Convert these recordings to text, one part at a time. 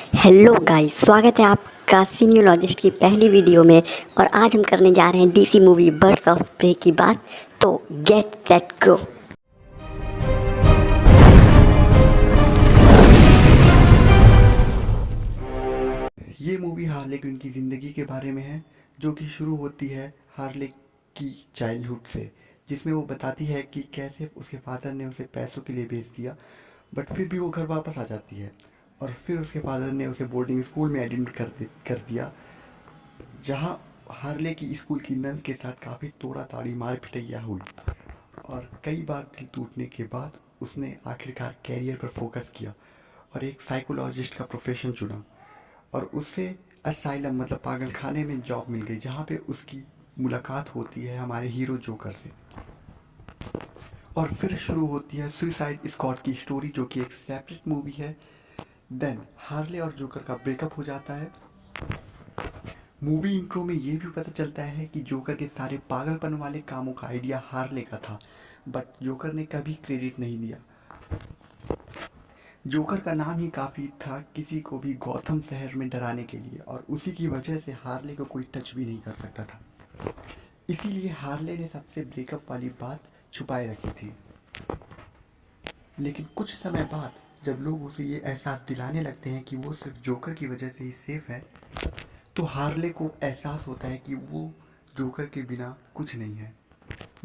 Hello guys, स्वागत है आपका सीनियोलॉजिस्ट की पहली वीडियो में। और आज हम करने जा रहे हैं DC movie Birds of Prey की बात। तो गेट सेट गो। ये मूवी हार्ले क्विन की ज़िंदगी के बारे में है, जो कि शुरू होती है हार्ले की चाइल्डहुड से, जिसमें वो बताती है कि कैसे उसके फादर ने उसे पैसों के लिए भेज दिया, बट फिर भी वो घर वापस आ जाती है। और फिर उसके फादर ने उसे बोर्डिंग स्कूल में एडमिट कर दिया, जहाँ हार्ले की स्कूल की नन्स के साथ काफ़ी तोड़ा ताड़ी मार पिटैया हुई। और कई बार दिल टूटने के बाद उसने आखिरकार कैरियर पर फोकस किया और एक साइकोलॉजिस्ट का प्रोफेशन चुना। और उससे असाइलम मतलब पागल खाने में जॉब मिल गई, जहाँ पे उसकी मुलाकात होती है हमारे हीरो जोकर से। और फिर शुरू होती है सुसाइड स्क्वाड की स्टोरी, जो कि एक सेपरेट मूवी है। देन हार्ले और जोकर का ब्रेकअप हो जाता है। मूवी इंट्रो में ये भी पता चलता है कि जोकर के सारे पागलपन वाले कामों का आइडिया हार्ले का था, बट जोकर ने कभी क्रेडिट नहीं दिया। जोकर का नाम ही काफ़ी था किसी को भी गौथम शहर में डराने के लिए, और उसी की वजह से हार्ले को कोई टच भी नहीं कर सकता था। इसीलिए हार्ले ने सबसे ब्रेकअप वाली बात छुपाए रखी थी। लेकिन कुछ समय बाद जब लोग उसे ये एहसास दिलाने लगते हैं कि वो सिर्फ जोकर की वजह से ही सेफ है, तो हार्ले को एहसास होता है कि वो जोकर के बिना कुछ नहीं है,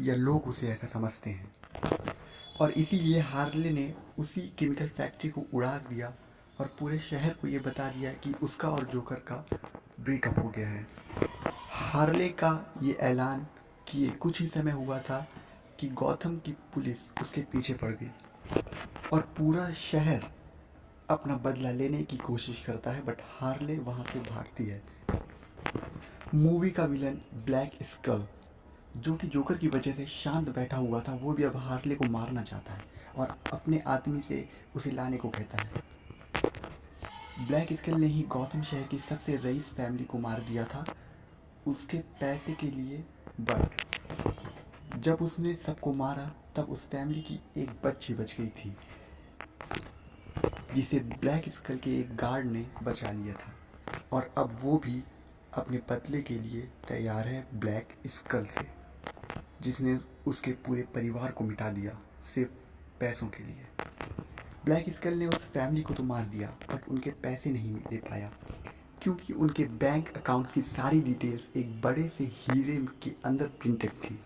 या लोग उसे ऐसा समझते हैं। और इसीलिए हार्ले ने उसी केमिकल फैक्ट्री को उड़ा दिया और पूरे शहर को ये बता दिया कि उसका और जोकर का ब्रेकअप हो गया है। हार्ले का ये ऐलान किए कुछ ही समय हुआ था कि गौथम की पुलिस उसके पीछे पड़ गई और पूरा शहर अपना बदला लेने की कोशिश करता है, बट हार्ले वहाँ से भागती है। मूवी का विलन ब्लैक स्कल, जो कि जोकर की वजह से शांत बैठा हुआ था, वो भी अब हार्ले को मारना चाहता है और अपने आदमी से उसे लाने को कहता है। ब्लैक स्कल ने ही गौतम शहर की सबसे रईस फैमिली को मार दिया था उसके पैसे के लिए, बट जब उसने सबको मारा तब उस फैमिली की एक बच्ची बच गई थी, जिसे ब्लैक स्कल के एक गार्ड ने बचा लिया था। और अब वो भी अपने बदले के लिए तैयार है ब्लैक स्कल से, जिसने उसके पूरे परिवार को मिटा दिया सिर्फ पैसों के लिए। ब्लैक स्कल ने उस फैमिली को तो मार दिया, बट उनके पैसे नहीं दे पाया, क्योंकि उनके बैंक अकाउंट की सारी डिटेल्स एक बड़े से हीरे के अंदर प्रिंटेड थी,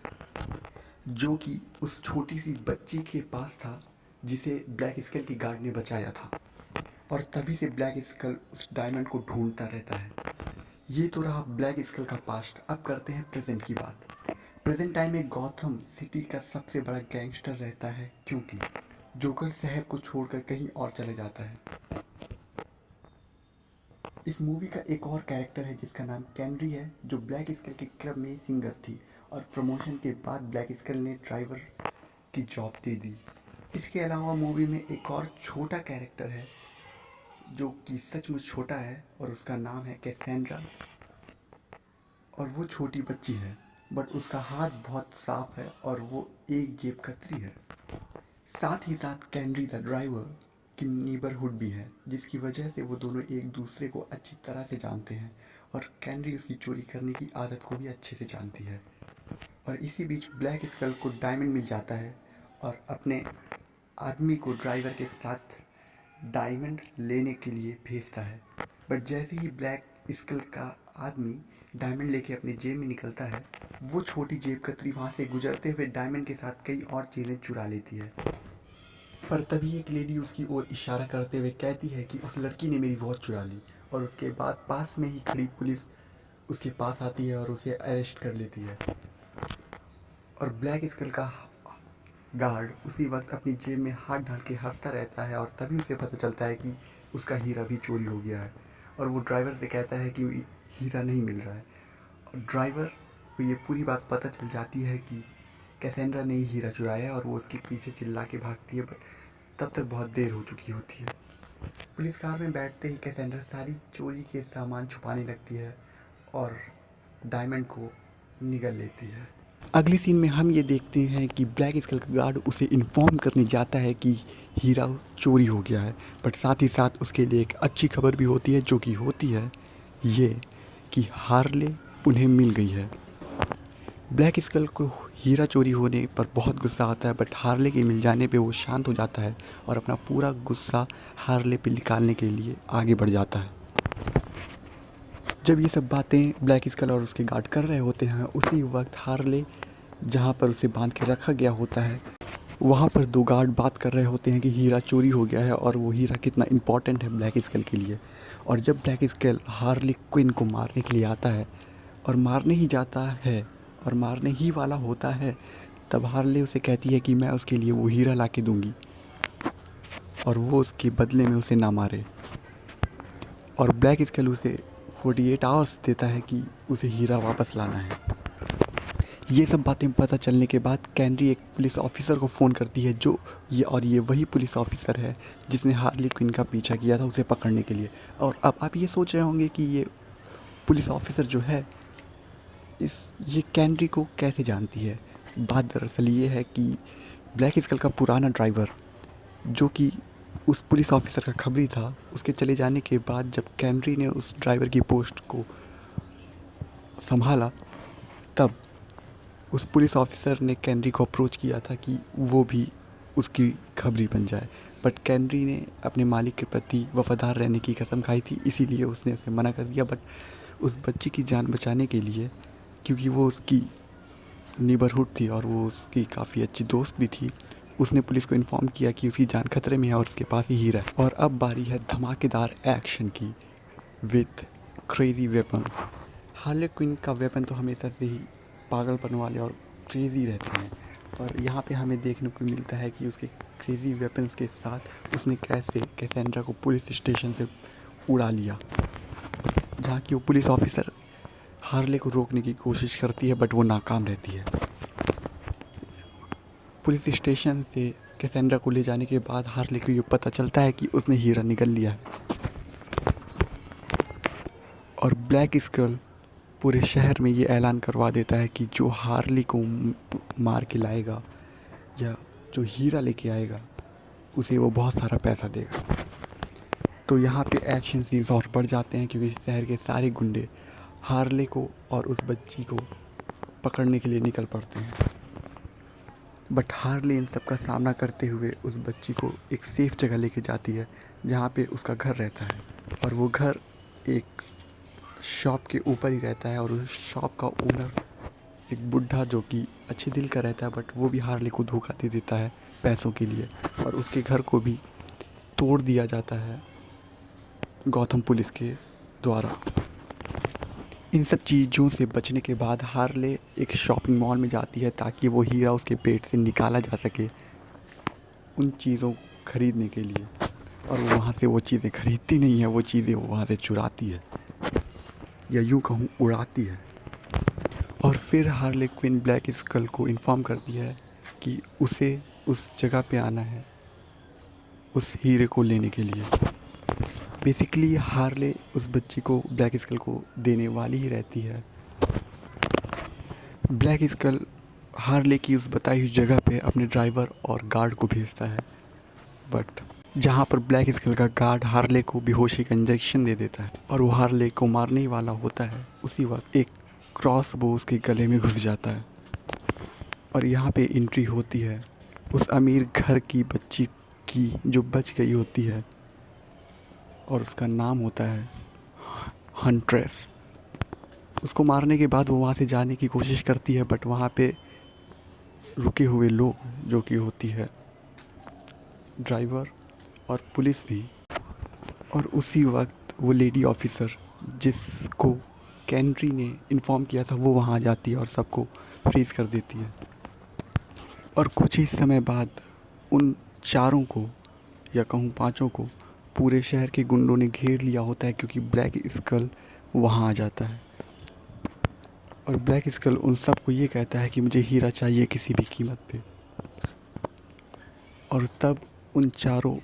जो कि उस छोटी सी बच्ची के पास था, जिसे ब्लैक स्कल की गार्ड ने बचाया था। और तभी से ब्लैक स्कल उस डायमंड को ढूंढता रहता है। ये तो रहा ब्लैक स्कल का पास्ट। अब करते हैं प्रेजेंट की बात। प्रेजेंट टाइम में गॉथम सिटी का सबसे बड़ा गैंगस्टर रहता है, क्योंकि जोकर शहर को छोड़कर कहीं और चले जाता है। इस मूवी का एक और कैरेक्टर है जिसका नाम कैनरी है, जो ब्लैक स्कल के क्लब में सिंगर थी, और प्रमोशन के बाद ब्लैक स्कल ने ड्राइवर की जॉब दे दी। इसके अलावा मूवी में एक और छोटा कैरेक्टर है, जो कि सचमुच छोटा है, और उसका नाम है कैसेंड्रा। और वो छोटी बच्ची है, बट उसका हाथ बहुत साफ है और वो एक जेब कतरी है। साथ ही साथ कैनरी द ड्राइवर की नीबरहुड भी है, जिसकी वजह से वो दोनों एक दूसरे को अच्छी तरह से जानते हैं, और कैनरी उसकी चोरी करने की आदत को भी अच्छे से जानती है। और इसी बीच ब्लैक स्कल को डायमंड मिल जाता है और अपने आदमी को ड्राइवर के साथ डायमंड लेने के लिए भेजता है। बट जैसे ही ब्लैक स्कल का आदमी डायमंड लेके अपनी जेब में निकलता है, वो छोटी जेब कतरी वहाँ से गुजरते हुए डायमंड के साथ कई और चीज़ें चुरा लेती है। पर तभी एक लेडी उसकी ओर इशारा करते हुए कहती है कि उस लड़की ने मेरी वॉच चुरा ली, और उसके बाद पास में ही खड़ी पुलिस उसके पास आती है और उसे अरेस्ट कर लेती है। और ब्लैक स्कल का गार्ड उसी वक्त अपनी जेब में हाथ डाल के हंसता रहता है, और तभी उसे पता चलता है कि उसका हीरा भी चोरी हो गया है। और वो ड्राइवर से कहता है कि हीरा नहीं मिल रहा है, और ड्राइवर को ये पूरी बात पता चल जाती है कि कैसेंड्रा ने ही हीरा चुराया है, और वो उसके पीछे चिल्ला के भागती है, बट तब तक बहुत देर हो चुकी होती है। पुलिस कार में बैठते ही कैसेंड्रा सारी चोरी के सामान छुपाने लगती है और डायमंड को निगल लेती है। अगले सीन में हम ये देखते हैं कि ब्लैक स्कल का गार्ड उसे इन्फॉर्म करने जाता है कि हीरा चोरी हो गया है, बट साथ ही साथ उसके लिए एक अच्छी खबर भी होती है, जो कि होती है ये कि हार्ले उन्हें मिल गई है। ब्लैक स्कल को हीरा चोरी होने पर बहुत गुस्सा आता है, बट हार्ले के मिल जाने पे वो शांत हो जाता है और अपना पूरा गुस्सा हार्ले पे निकालने के लिए आगे बढ़ जाता है। जब ये सब बातें ब्लैक स्कल और उसके गार्ड कर रहे होते हैं, उसी वक्त हार्ले जहाँ पर उसे बांध के रखा गया होता है, वहाँ पर दो गार्ड बात कर रहे होते हैं कि हीरा चोरी हो गया है और वो हीरा कितना इम्पोर्टेंट है ब्लैक स्कल के लिए। और जब ब्लैक स्कल हार्ले क्विन को मारने के लिए आता है और मारने ही जाता है और मारने ही वाला होता है, तब हार्ले उसे कहती है कि मैं उसके लिए वो हीरा ला के दूँगी और वो उसके बदले में उसे ना मारे। और ब्लैक स्कल उसे 48 आवर्स देता है कि उसे हीरा वापस लाना है। ये सब बातें पता चलने के बाद कैंडी एक पुलिस ऑफिसर को फ़ोन करती है, जो ये वही पुलिस ऑफिसर है जिसने हार्ली क्विन का पीछा किया था उसे पकड़ने के लिए। और अब आप ये सोच रहे होंगे कि ये पुलिस ऑफिसर जो है ये कैंडी को कैसे जानती है। बात दरअसल ये है कि ब्लैक स्कल का पुराना ड्राइवर, जो कि उस पुलिस ऑफिसर का खबरी था, उसके चले जाने के बाद जब कैंडी ने उस ड्राइवर की पोस्ट को संभाला, तब उस पुलिस ऑफिसर ने कैंडी को अप्रोच किया था कि वो भी उसकी खबरी बन जाए, बट कैंडी ने अपने मालिक के प्रति वफादार रहने की कसम खाई थी, इसीलिए उसने उसे मना कर दिया। बट उस बच्ची की जान बचाने के लिए, क्योंकि वो उसकी नेबरहुड थी और वो उसकी काफ़ी अच्छी दोस्त भी थी, उसने पुलिस को इन्फॉर्म किया कि उसकी जान खतरे में है और उसके पास ही हीरा है। और अब बारी है धमाकेदार एक्शन की with crazy weapons. Harley Quinn का वेपन तो हमेशा से ही पागलपन वाले और क्रेज़ी रहते हैं, और यहाँ पे हमें देखने को मिलता है कि उसके क्रेज़ी वेपन्स के साथ उसने कैसे कैसेंड्रा को पुलिस स्टेशन से उड़ा लिया, जहाँ की वो पुलिस ऑफिसर हार्ले को रोकने की कोशिश करती है, बट वो नाकाम रहती है। पुलिस स्टेशन से कैसेंड्रा को ले जाने के बाद हार्ले को ये पता चलता है कि उसने हीरा निगल लिया है, और ब्लैक स्कल पूरे शहर में ये ऐलान करवा देता है कि जो हार्ले को मार के लाएगा या जो हीरा लेके आएगा, उसे वो बहुत सारा पैसा देगा। तो यहाँ पे एक्शन सीन्स और बढ़ जाते हैं, क्योंकि शहर के सारे गुंडे हार्ले को और उस बच्ची को पकड़ने के लिए निकल पड़ते हैं। बट हार्ले इन सब का सामना करते हुए उस बच्ची को एक सेफ़ जगह लेके जाती है, जहाँ पे उसका घर रहता है, और वो घर एक शॉप के ऊपर ही रहता है। और उस शॉप का ओनर एक बुढ़ा जो कि अच्छे दिल का रहता है, बट वो भी हार्ले को धोखा दे देता है पैसों के लिए, और उसके घर को भी तोड़ दिया जाता है गौथम पुलिस के द्वारा। इन सब चीज़ों से बचने के बाद हार्ले एक शॉपिंग मॉल में जाती है, ताकि वो हीरा उसके पेट से निकाला जा सके उन चीज़ों को ख़रीदने के लिए। और वो वहाँ से वो चीज़ें ख़रीदती नहीं है, वो चीज़ें वो वहाँ से चुराती है, या यूँ कहूँ उड़ाती है। और फिर हार्ले क्विन ब्लैक स्कल को इन्फॉर्म करती है कि उसे उस जगह पे आना है उस हीरे को लेने के लिए। बेसिकली हार्ले उस बच्ची को ब्लैक स्कल को देने वाली ही रहती है। ब्लैक स्कल हार्ले की उस बताई हुई जगह पे अपने ड्राइवर और गार्ड को भेजता है, बट जहाँ पर ब्लैक स्कल का गार्ड हार्ले को बेहोशी का इंजेक्शन दे देता है और वो हार्ले को मारने ही वाला होता है, उसी वक्त एक क्रॉस बो उसके गले में घुस जाता है। और यहाँ पे एंट्री होती है उस अमीर घर की बच्ची की, जो बच गई होती है, और उसका नाम होता है हंट्रेस। उसको मारने के बाद वो वहाँ से जाने की कोशिश करती है, बट वहाँ पे रुके हुए लोग, जो कि होती है ड्राइवर और पुलिस भी, और उसी वक्त वो लेडी ऑफिसर जिसको कैंड्री ने इन्फॉर्म किया था, वो वहाँ आ जाती है और सबको फ्रीज कर देती है। और कुछ ही समय बाद उन चारों को, या कहूँ पांचों को, पूरे शहर के गुंडों ने घेर लिया होता है, क्योंकि ब्लैक स्कल वहाँ आ जाता है। और ब्लैक स्कल उन सब को ये कहता है कि मुझे हीरा चाहिए किसी भी कीमत पे। और तब उन चारों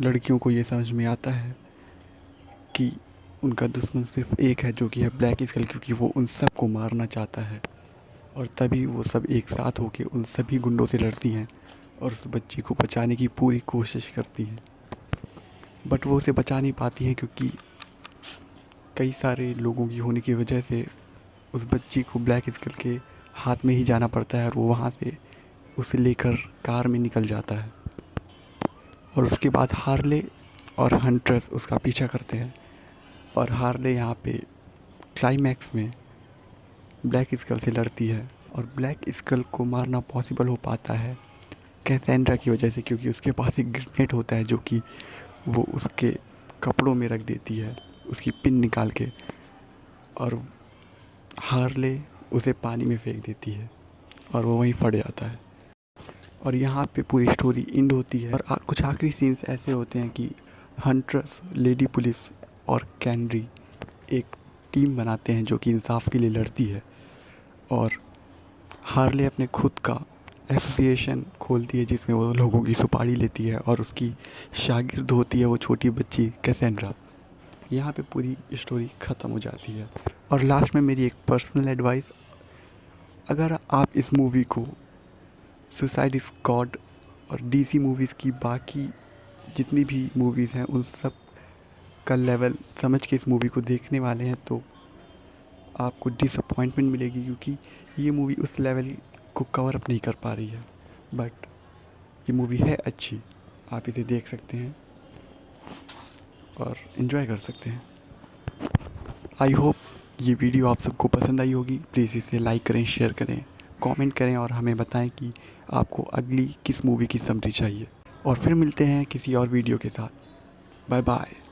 लड़कियों को ये समझ में आता है कि उनका दुश्मन सिर्फ एक है, जो कि है ब्लैक स्कल, क्योंकि वो उन सब को मारना चाहता है। और तभी वो सब एक साथ होके उन सभी गुंडों से लड़ती हैं और उस बच्ची को बचाने की पूरी कोशिश करती हैं। बट वो उसे बचा नहीं पाती हैं क्योंकि कई सारे लोगों की होने की वजह से उस बच्ची को ब्लैक स्कल के हाथ में ही जाना पड़ता है और वो वहाँ से उसे लेकर कार में निकल जाता है। और उसके बाद हार्ले और हंट्रेस उसका पीछा करते हैं और हार्ले यहाँ पे क्लाइमैक्स में ब्लैक स्कल से लड़ती है और ब्लैक स्कल को मारना पॉसिबल हो पाता है कैसेंड्रा की वजह से, क्योंकि उसके पास एक ग्रेनेड होता है जो कि वो उसके कपड़ों में रख देती है उसकी पिन निकाल के, और हार्ले उसे पानी में फेंक देती है और वो वहीं फट जाता है। और यहाँ पे पूरी स्टोरी एंड होती है और कुछ आखिरी सीन्स ऐसे होते हैं कि हंट्रेस, लेडी पुलिस और कैंड्री एक टीम बनाते हैं जो कि इंसाफ के लिए लड़ती है, और हार्ले अपने खुद का एसोसिएशन खोलती है जिसमें वो लोगों की सुपारी लेती है और उसकी शागिर्द होती है वो छोटी बच्ची कैसेंड्रा। यहाँ पे पूरी स्टोरी ख़त्म हो जाती है। और लास्ट में मेरी एक पर्सनल एडवाइस, अगर आप इस मूवी को सुसाइड स्क्वाड और डीसी मूवीज़ की बाकी जितनी भी मूवीज़ हैं उन सब का लेवल समझ के इस मूवी को देखने वाले हैं तो आपको डिसअपॉइंटमेंट मिलेगी, क्योंकि ये मूवी उस लेवल को कवर अप नहीं कर पा रही है। बट ये मूवी है अच्छी, आप इसे देख सकते हैं और इन्जॉय कर सकते हैं। आई होप ये वीडियो आप सबको पसंद आई होगी। प्लीज़ इसे लाइक करें, शेयर करें, कमेंट करें और हमें बताएं कि आपको अगली किस मूवी की समरी चाहिए। और फिर मिलते हैं किसी और वीडियो के साथ। Bye bye.